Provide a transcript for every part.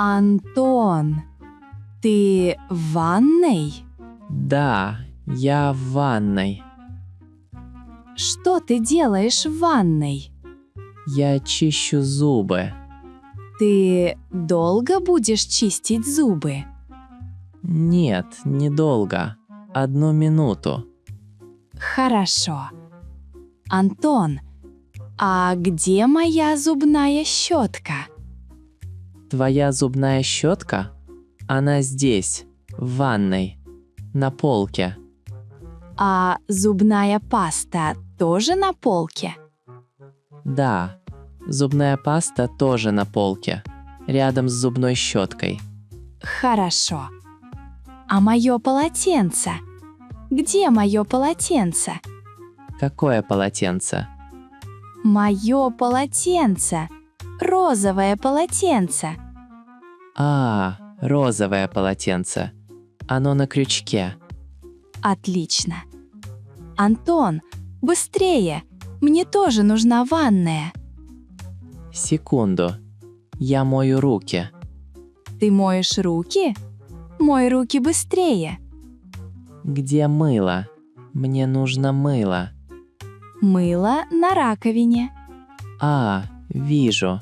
Антон, ты в ванной? Да, я в ванной. Что ты делаешь в ванной? Я чищу зубы. Ты долго будешь чистить зубы? Нет, недолго. 1 минуту. Хорошо. Антон, а где моя зубная щетка? Твоя зубная щетка? Она здесь, в ванной, на полке. А зубная паста тоже на полке? Да, зубная паста тоже на полке, рядом с зубной щеткой. Хорошо. А мое полотенце? Где мое полотенце? Какое полотенце? Мое полотенце. Розовое полотенце. Розовое полотенце. Оно на крючке. Отлично. Антон, быстрее! Мне тоже нужна ванная. Секунду. Я мою руки. Ты моешь руки? Мой руки быстрее. Где мыло? Мне нужно мыло. Мыло на раковине. Вижу.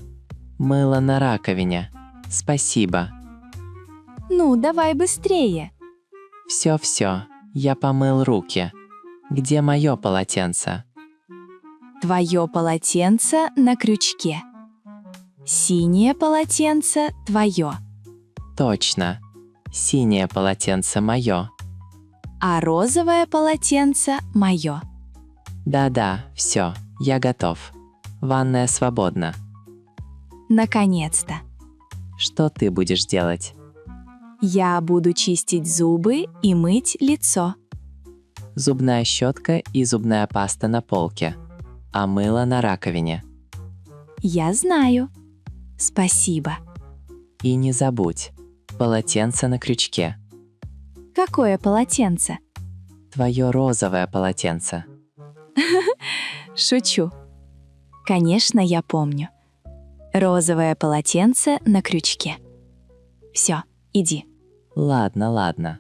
Мыло на раковине. Спасибо. Ну, давай быстрее. Все, я помыл руки. Где мое полотенце? Твое полотенце на крючке. Синее полотенце твое, Точно. Синее полотенце мое. а розовое полотенце мое. Да, все, я готов. Ванная свободна. Наконец-то. Что ты будешь делать? Я буду чистить зубы и мыть лицо. Зубная щетка и зубная паста на полке, а мыло на раковине. Я знаю. Спасибо. И не забудь, полотенце на крючке. Какое полотенце? Твое розовое полотенце. Шучу. Конечно, я помню. Розовое полотенце на крючке. Все, иди. Ладно.